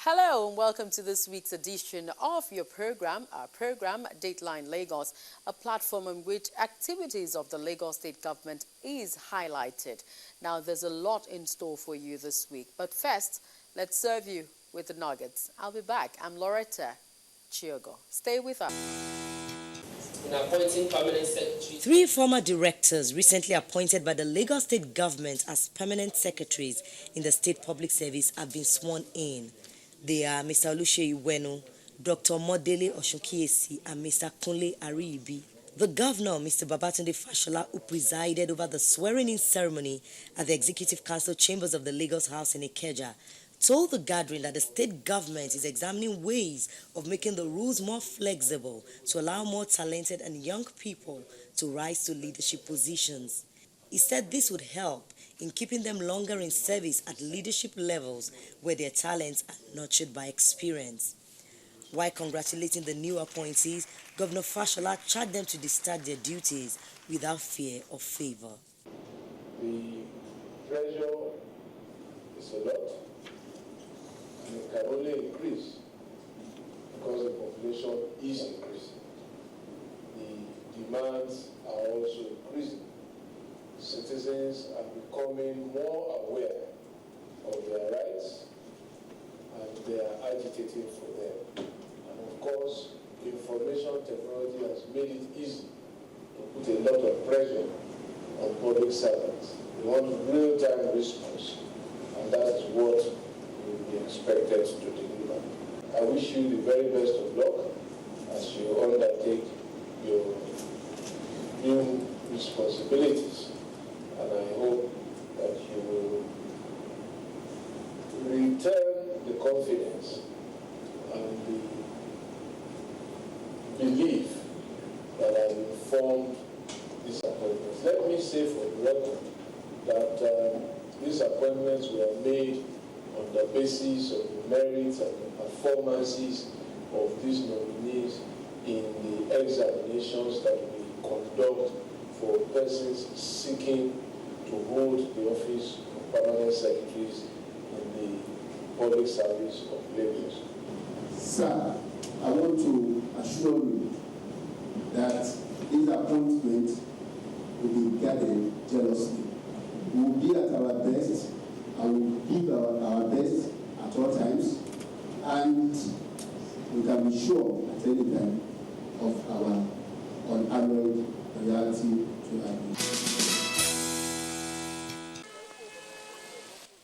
Hello and welcome to this week's edition of your program, our program Dateline Lagos, a platform on which activities of the Lagos State government is highlighted. Now there's a lot in store for you this week, but first, let's serve you with the nuggets. I'll be back. I'm Loretta Chiogo. Stay with us. In appointing permanent secretaries. 3 former directors recently appointed by the Lagos State government as permanent secretaries in the State Public Service have been sworn in. They are Mr. Oluseyi Iwenu, Dr. Modele Oshokiesi, and Mr. Kunle Ariyibi. The governor, Mr. Babatunde Fashola, who presided over the swearing-in ceremony at the Executive Council chambers of the Lagos House in Ikeja, told the gathering that the state government is examining ways of making the rules more flexible to allow more talented and young people to rise to leadership positions. He said this would help in keeping them longer in service at leadership levels where their talents are nurtured by experience. While congratulating the new appointees, Governor Fashola charged them to discharge their duties without fear or favor. The pressure is a lot, and it can only increase because the population is increasing. The demands are also increasing. Citizens are becoming more aware of their rights and they are agitating for them. And of course, information technology has made it easy to put a lot of pressure on public servants. They want real-time response, and that is what will be expected to deliver. I wish you the very best of luck as you undertake your new responsibilities. And I hope that you will return the confidence and the belief that I informed these appointments. Let me say for the record that these appointments were made on the basis of the merits and the performances of these nominees in the examinations that we conduct for persons seeking to hold the office of permanent secretaries in the public service of Lagos. Sir, I want to assure you that this appointment will be guarded jealously. We will be at our best and we will give our best at all times, and we can be sure at any time of our unalloyed loyalty to our.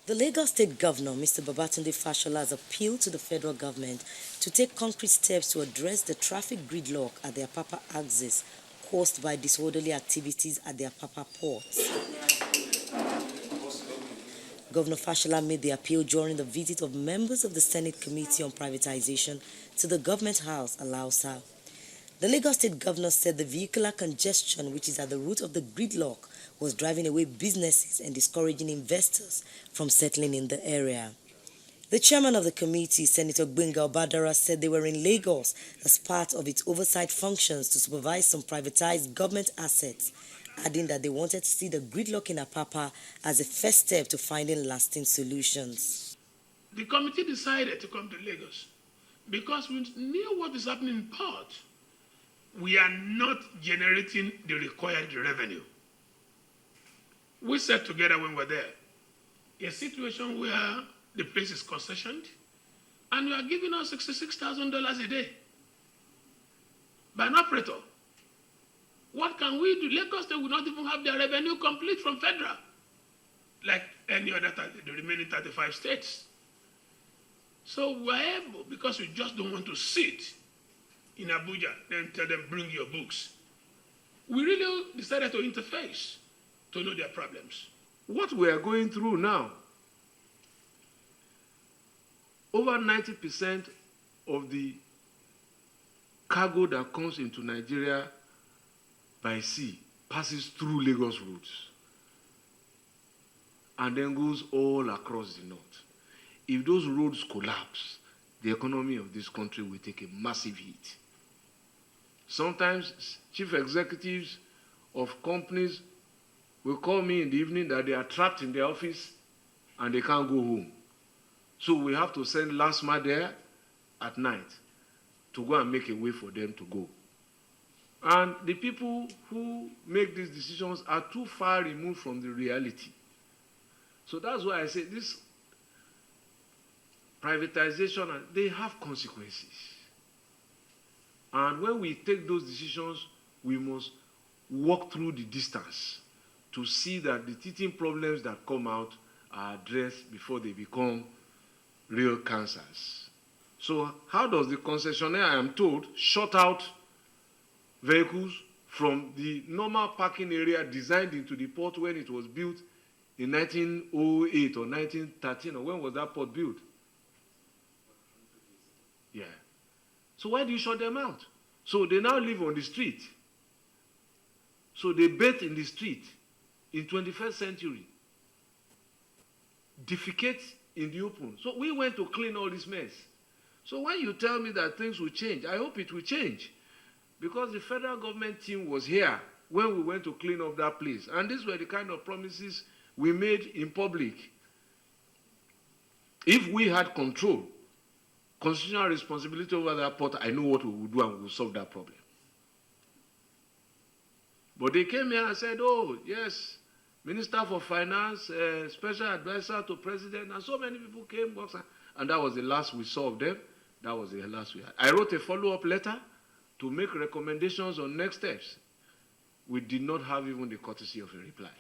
The Lagos State Governor, Mr. Babatunde Fashola, has appealed to the federal government to take concrete steps to address the traffic gridlock at the Apapa axis caused by disorderly activities at the Apapa port. Governor Fashola made the appeal during the visit of members of the Senate Committee on Privatization to the Government House, Alausa. The Lagos State Governor said the vehicular congestion, which is at the root of the gridlock, was driving away businesses and discouraging investors from settling in the area. The chairman of the committee, Senator Gbenga Obadara, said they were in Lagos as part of its oversight functions to supervise some privatized government assets, adding that they wanted to see the gridlock in Apapa as a first step to finding lasting solutions. The committee decided to come to Lagos because we knew what is happening in Port. We are not generating the required revenue. We said together when we were there, a situation where the place is concessioned and you are giving us $66,000 a day by an operator. What can we do? Lagos State will not even have their revenue complete from federal, like any other, the remaining 35 states. So we're able, because we just don't want to sit in Abuja, then tell them, bring your books. We really decided to interface to know their problems. What we are going through now, over 90% of the cargo that comes into Nigeria by sea passes through Lagos roads and then goes all across the north. If those roads collapse, the economy of this country will take a massive hit. Sometimes chief executives of companies will call me in the evening that they are trapped in their office and they can't go home So we have to send LASMA there at night to go and make a way for them to go. And the people who make these decisions are too far removed from the reality. So that's why I say this privatization, they have consequences. And when we take those decisions, we must walk through the distance to see that the teething problems that come out are addressed before they become real cancers. So how does the concessionaire, I am told, shut out vehicles from the normal parking area designed into the port when it was built in 1908 or 1913, or when was that port built? Yeah. So why do you shut them out? So they now live on the street. So they bathe in the street in 21st century. Defecate in the open. So we went to clean all this mess. So when you tell me that things will change, I hope it will change. Because the federal government team was here when we went to clean up that place. And these were the kind of promises we made in public. If we had control, constitutional responsibility over that port, I know what we would do and we will solve that problem. But they came here and said, oh, yes, Minister for Finance, Special Advisor to President, and so many people came, and that was the last we saw of them. That was the last we had. I wrote a follow-up letter to make recommendations on next steps. We did not have even the courtesy of a reply.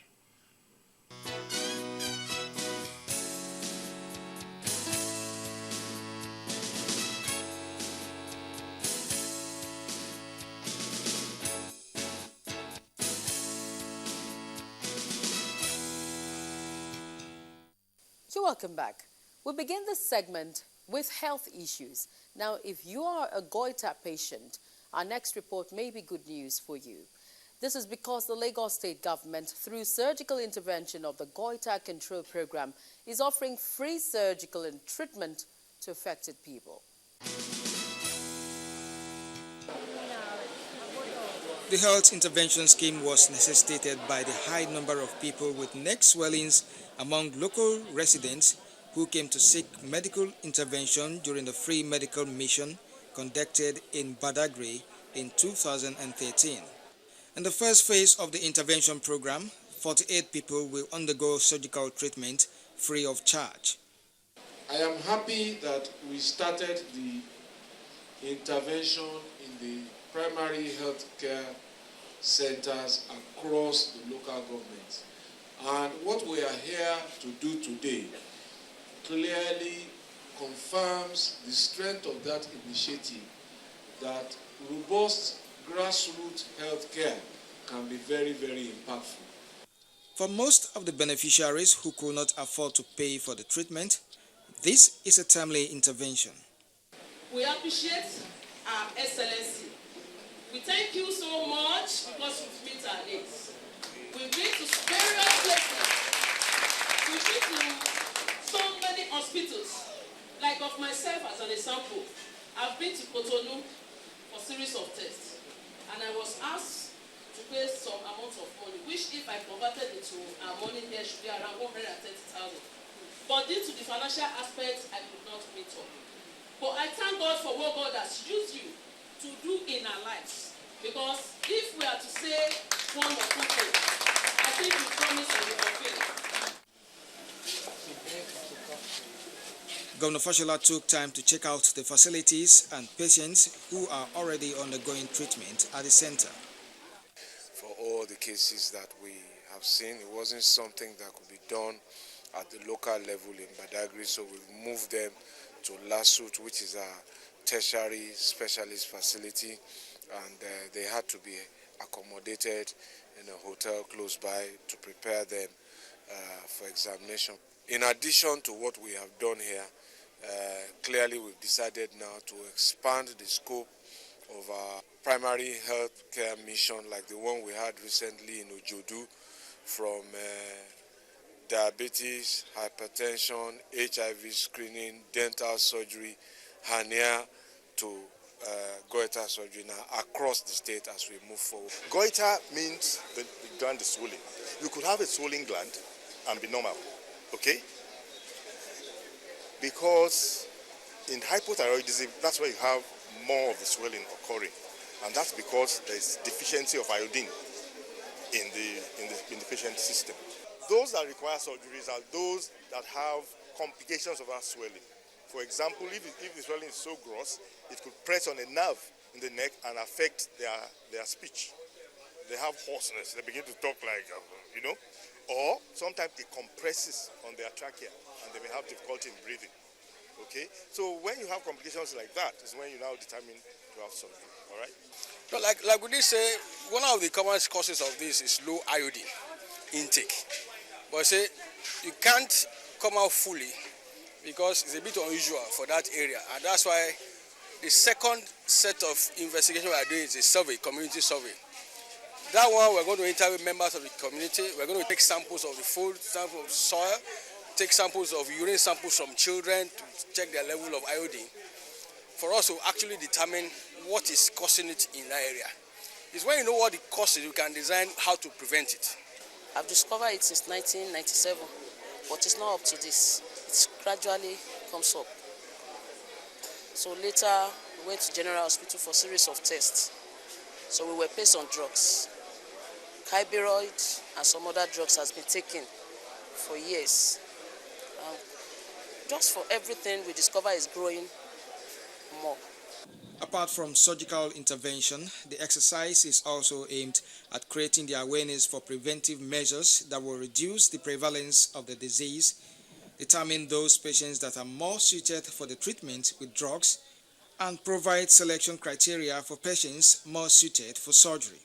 You're welcome back. We begin this segment with health issues. Now, if you are a goiter patient, our next report may be good news for you. This is because the Lagos State government, through surgical intervention of the Goiter Control Program, is offering free surgical and treatment to affected people. The health intervention scheme was necessitated by the high number of people with neck swellings among local residents who came to seek medical intervention during the free medical mission conducted in Badagry in 2013. In the first phase of the intervention program, 48 people will undergo surgical treatment free of charge. I am happy that we started the intervention in the primary health care centers across the local government. And what we are here to do today clearly confirms the strength of that initiative, that robust grassroots health care can be very, very impactful. For most of the beneficiaries who could not afford to pay for the treatment, this is a timely intervention. We appreciate our excellency. We thank you so much because you've met our needs. We've been to various places. We've been to so many hospitals. Like of myself as an example, I've been to Cotonou for a series of tests. And I was asked to pay some amount of money, which if I converted it to our money here should be around 130,000. But due to the financial aspects, I could not meet up. But I thank God for what God has used you to do in our lives. Because if we are to say one or two things, I think we promise and we fulfill. Governor Fashola took time to check out the facilities and patients who are already undergoing treatment at the center. For all the cases that we have seen, it wasn't something that could be done at the local level in Badagry, so we've moved them to Lasut, which is a tertiary specialist facility, and they had to be accommodated in a hotel close by to prepare them for examination. In addition to what we have done here, clearly we've decided now to expand the scope of our primary health care mission, like the one we had recently in Ojodu, from diabetes, hypertension, HIV screening, dental surgery, hernia, to goiter surgery now across the state as we move forward. Goiter means the gland is swollen. You could have a swollen gland and be normal, okay? because in hypothyroidism, that's where you have more of the swelling occurring, and that's because there's deficiency of iodine in the patient system. Those that require surgeries are those that have complications of that swelling. For example, if the swelling is so gross, it could press on a nerve in the neck and affect their speech. They have hoarseness, they begin to talk like, or sometimes it compresses on their trachea and they may have difficulty in breathing. Okay, so when you have complications like that is when you now determine to have surgery, all right? No, like we did say, one of the common causes of this is low iodine intake. But say, you can't come out fully because it's a bit unusual for that area. And that's why the second set of investigation we are doing is a survey, community survey. That one, we're going to interview members of the community. We're going to take samples of the food, samples of soil, take samples of urine samples from children to check their level of iodine for us to actually determine what is causing it in that area. It's when you know what it causes, you can design how to prevent it. I've discovered it since 1997, but it's not up to this. It gradually comes up. So later, we went to General Hospital for a series of tests. So we were placed on drugs. Kyberoid and some other drugs has been taken for years. Just for everything we discover is growing more. Apart from surgical intervention, the exercise is also aimed at creating the awareness for preventive measures that will reduce the prevalence of the disease, determine those patients that are more suited for the treatment with drugs, and provide selection criteria for patients more suited for surgery.